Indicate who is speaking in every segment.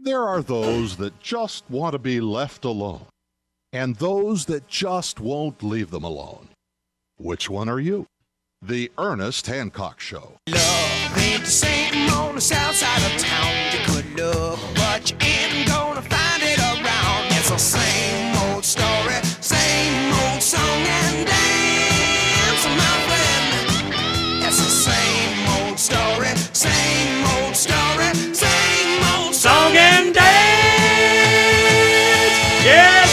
Speaker 1: There are those that just want to be left alone, and those that just won't leave them alone. Which one are you? The Ernest Hancock Show.
Speaker 2: Love ain't the same on the south side of town. You could look, but you ain't gonna find it around. It's the same old story, same old song and dance, my friend. It's the same old story, same old story, same old song and dance.
Speaker 3: Yes,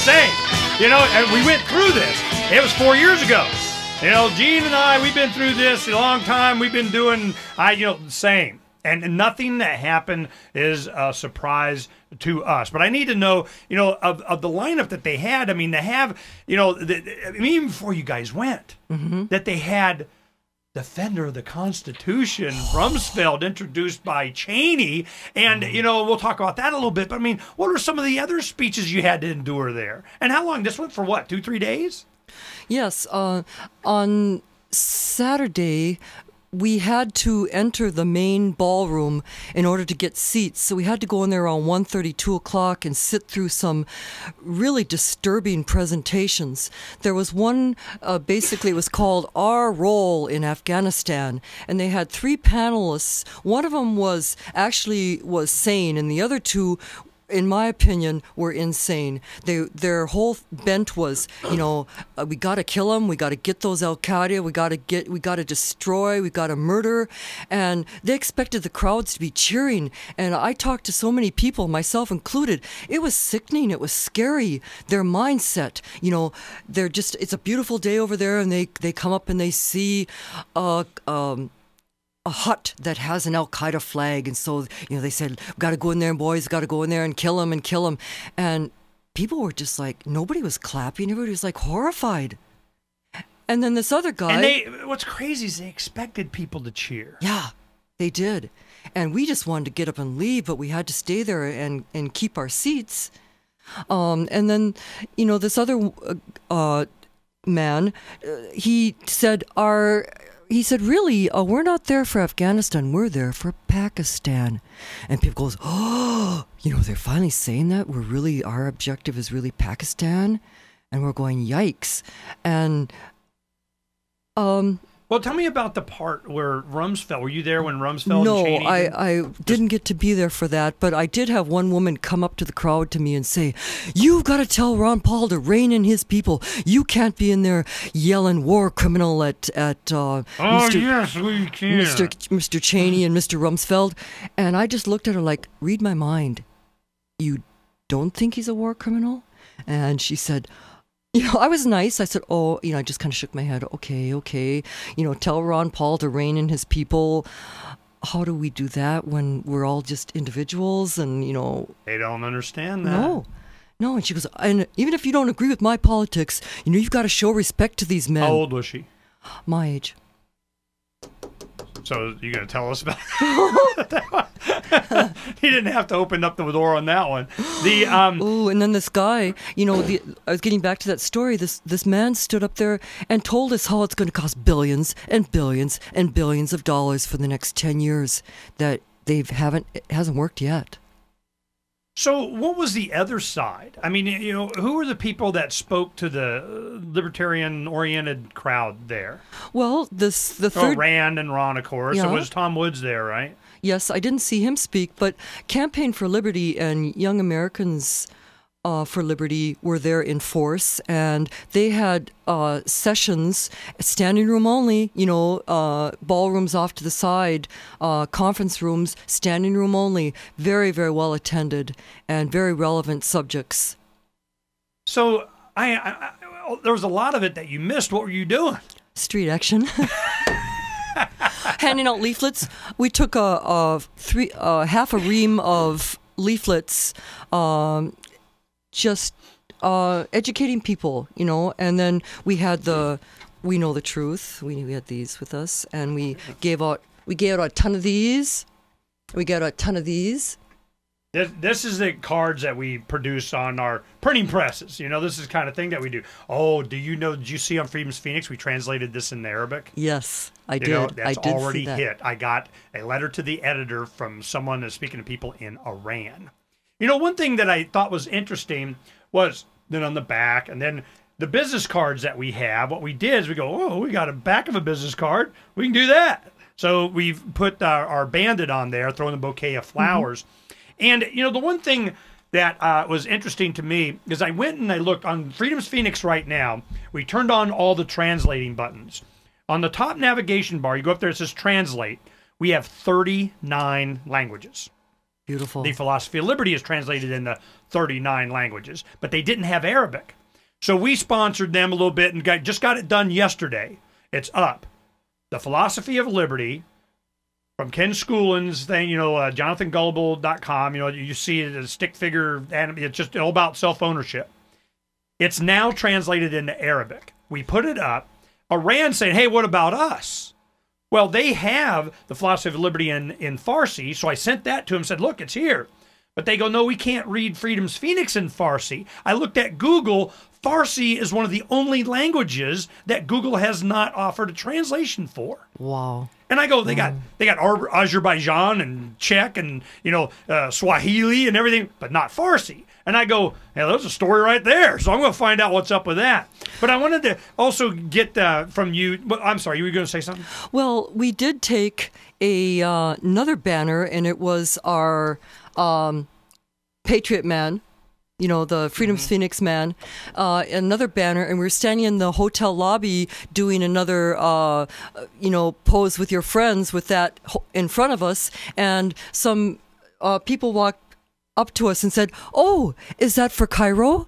Speaker 3: same. You know, and we went through this. It was 4 years ago. You know, Jeanne and I, we've been through this a long time. We've been doing, the same. And nothing that happened is a surprise to us. But I need to know, of the lineup that they had. I mean, they have, even before you guys went, that they had Defender of the Constitution, Rumsfeld, introduced by Cheney. And, we'll talk about that a little bit. But, I mean, what are some of the other speeches you had to endure there? And how long? This went for what, 2-3 days?
Speaker 4: Yes. On Saturday, we had to enter the main ballroom in order to get seats. So we had to go in there around 1:30, 2 o'clock and sit through some really disturbing presentations. There was one, basically it was called Our Role in Afghanistan. And they had 3 panelists. One of them was sane, and the other 2, in my opinion, were insane. Their whole bent was, we got to kill them, we got to get those Al Qaeda, we got to destroy, we got to murder, and they expected the crowds to be cheering. And I talked to so many people, myself included. It was sickening. It was scary. Their mindset, they're just. It's a beautiful day over there, and they come up and they see a hut that has an Al Qaeda flag, and so they said, "We got to go in there, boys. Got to go in there and kill them." And people were just like, nobody was clapping. Everybody was like horrified. And then this other guy.
Speaker 3: And what's crazy is they expected people to cheer.
Speaker 4: Yeah, they did. And we just wanted to get up and leave, but we had to stay there and keep our seats. And then, this other man, he said, really, we're not there for Afghanistan. We're there for Pakistan. And people goes, oh, they're finally saying that. Our objective is really Pakistan. And we're going, yikes. And,
Speaker 3: well, tell me about the part where Rumsfeld. Were you there when Rumsfeld and Cheney?
Speaker 4: No, I didn't get to be there for that, but I did have one woman come up to the crowd to me and say, "You've got to tell Ron Paul to rein in his people. You can't be in there yelling war criminal at
Speaker 3: yes, we can.
Speaker 4: Mr. Cheney and Mr. Rumsfeld." And I just looked at her like, read my mind. You don't think he's a war criminal? And she said, I was nice. I said, I just kind of shook my head. Okay. Tell Ron Paul to rein in his people. How do we do that when we're all just individuals and,
Speaker 3: They don't understand that.
Speaker 4: No. And she goes, and even if you don't agree with my politics, you've got to show respect to these men.
Speaker 3: How old was she?
Speaker 4: My age.
Speaker 3: So you're going to tell us about He didn't have to open up the door on that one.
Speaker 4: And then this guy, I was getting back to that story. This man stood up there and told us how it's going to cost billions and billions and billions of dollars for the next 10 years. That it hasn't worked yet.
Speaker 3: So what was the other side? I mean, who were the people that spoke to the libertarian-oriented crowd there?
Speaker 4: Well, the third...
Speaker 3: Rand and Ron, of course.
Speaker 4: Yeah.
Speaker 3: It was Tom Woods there, right?
Speaker 4: Yes, I didn't see him speak, but Campaign for Liberty and Young Americans for Liberty were there in force, and they had sessions, standing room only, ballrooms off to the side, conference rooms, standing room only, very, very well attended, and very relevant subjects.
Speaker 3: So there was a lot of it that you missed. What were you doing?
Speaker 4: Street action. Handing out leaflets. We took half a ream of leaflets, just educating people, and then we had We Know the Truth. We had these with us, and we gave out a ton of these. We got a ton of these.
Speaker 3: This is the cards that we produce on our printing presses. You know, this is the kind of thing that we do. Oh, did you see on Freedom's Phoenix, we translated this into Arabic?
Speaker 4: Yes, I did.
Speaker 3: You know, that's
Speaker 4: I did
Speaker 3: already
Speaker 4: see that.
Speaker 3: hit. I got a letter to the editor from someone that's speaking to people in Iran. You know, one thing that I thought was interesting was then on the back, and then the business cards that we have, what we did is we go, oh, we got a back of a business card. We can do that. So we've put our bandit on there, throwing a bouquet of flowers. And, you know, the one thing that was interesting to me is I went and I looked on Freedom's Phoenix right now. We turned on all the translating buttons. On the top navigation bar, you go up there, it says translate. We have 39 languages.
Speaker 4: Beautiful.
Speaker 3: The philosophy of liberty is translated into 39 languages, but they didn't have Arabic. So we sponsored them a little bit and just got it done yesterday. It's up. The philosophy of liberty from Ken Schoolin's thing, you know, JonathanGullible.com, you know, you see it as a stick figure, and it's just all about self-ownership. It's now translated into Arabic. We put it up. Iran saying, hey, what about us? Well, they have the philosophy of liberty in Farsi, so I sent that to them and said, look, it's here. But they go, no, we can't read Freedom's Phoenix in Farsi. I looked at Google. Farsi is one of the only languages that Google has not offered a translation for.
Speaker 4: Wow.
Speaker 3: And I go, they got Azerbaijan and Czech and, you know, Swahili and everything, but not Farsi. And I go, hey, there's a story right there. So I'm going to find out what's up with that. But I wanted to also get from you. Well, I'm sorry, you were going to say something?
Speaker 4: Well, we did take another banner, and it was our Patriot Man. You know, the Freedom's Phoenix man, another banner, and we were standing in the hotel lobby doing another, pose with your friends with that in front of us, and some people walked up to us and said, oh, is that for Cairo?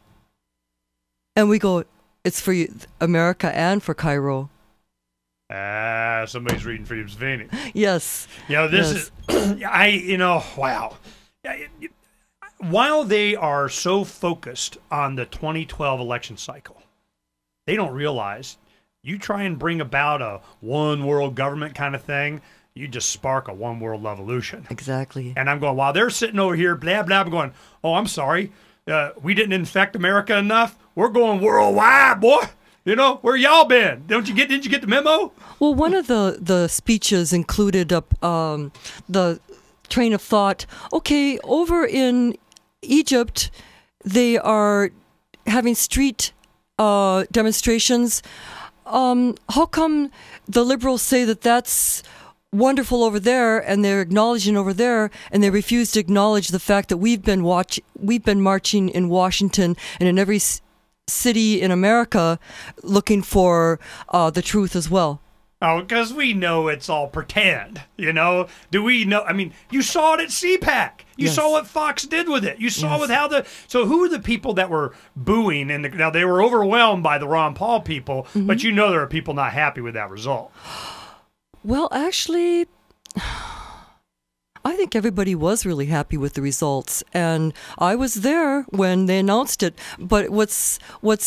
Speaker 4: And we go, it's for America and for Cairo.
Speaker 3: Somebody's reading Freedom's Phoenix.
Speaker 4: Yes.
Speaker 3: You know, this is, wow. While they are so focused on the 2012 election cycle, they don't realize you try and bring about a one world government kind of thing, you just spark a one world revolution.
Speaker 4: Exactly.
Speaker 3: And I'm going, while they're sitting over here, blah, blah, I'm going, oh, I'm sorry. We didn't infect America enough. We're going worldwide, boy. You know, where y'all been? Didn't you get the memo?
Speaker 4: Well, one of the speeches included the train of thought, okay, over in Egypt, they are having street demonstrations. How come the liberals say that that's wonderful over there, and they're acknowledging over there, and they refuse to acknowledge the fact that we've been marching in Washington and in every city in America looking for the truth as well?
Speaker 3: Oh, because we know it's all pretend, you know? Do we know? I mean, you saw it at CPAC. You saw what Fox did with it. You saw with how so who were the people that were booing? Now, they were overwhelmed by the Ron Paul people, but you know there are people not happy with that result.
Speaker 4: Well, actually, I think everybody was really happy with the results, and I was there when they announced it. But what's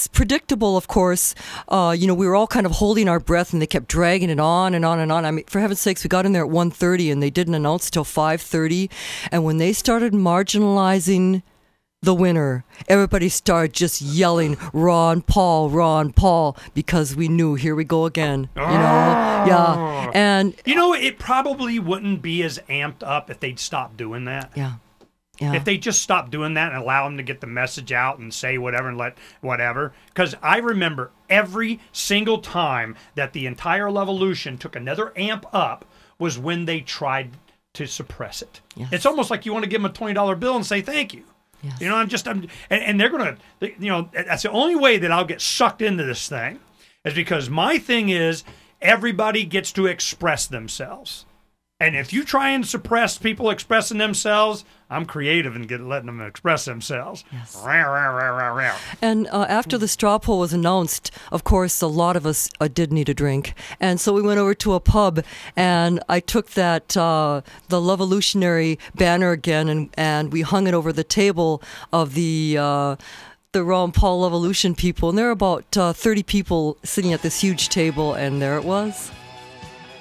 Speaker 4: predictable, of course, we were all kind of holding our breath, and they kept dragging it on and on and on. I mean, for heaven's sakes, we got in there at 1:30, and they didn't announce till 5:30. And when they started marginalizing the winner, everybody started just yelling, Ron Paul, because we knew, here we go again. You know? Yeah. And
Speaker 3: it probably wouldn't be as amped up if they'd stop doing that.
Speaker 4: Yeah. Yeah.
Speaker 3: If they just stopped doing that and allow them to get the message out and say whatever and let whatever. Because I remember every single time that the entire revolution took another amp up was when they tried to suppress it.
Speaker 4: Yes.
Speaker 3: It's almost like you want to give them a $20 bill and say thank you.
Speaker 4: Yes.
Speaker 3: You know, and they're going to, that's the only way that I'll get sucked into this thing is because my thing is everybody gets to express themselves. And if you try and suppress people expressing themselves, I'm creative and letting them express themselves.
Speaker 4: Yes.
Speaker 3: Rah.
Speaker 4: And after the straw poll was announced, of course, a lot of us did need a drink. And so we went over to a pub, and I took that, the Lovolutionary banner again, and we hung it over the table of the Ron Paul Revolution people. And there were about 30 people sitting at this huge table, and there it was.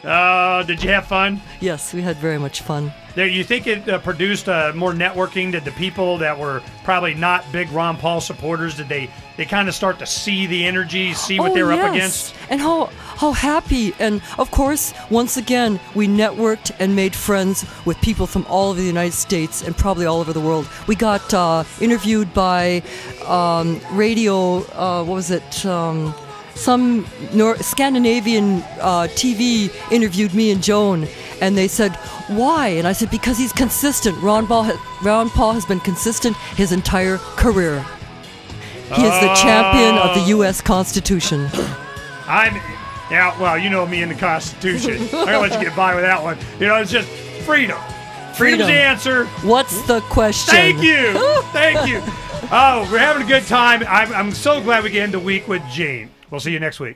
Speaker 3: Did you have fun?
Speaker 4: Yes, we had very much fun.
Speaker 3: Do you think it produced more networking? Did the people that were probably not big Ron Paul supporters, did they kind of start to see the energy, see what they were up against?
Speaker 4: And how happy. And, of course, once again, we networked and made friends with people from all over the United States and probably all over the world. We got interviewed by radio, what was it, some Scandinavian TV interviewed me and Joan, and they said, why? And I said, because he's consistent. Ron Paul has been consistent his entire career. He is the champion of the U.S. Constitution.
Speaker 3: Yeah, well, you know me and the Constitution. I'm going to let you get by with that one. You know, it's just freedom. Freedom's the answer.
Speaker 4: What's the question?
Speaker 3: Thank you. Thank you. Oh, we're having a good time. I'm so glad we get into the week with Jeanne. We'll see you next week.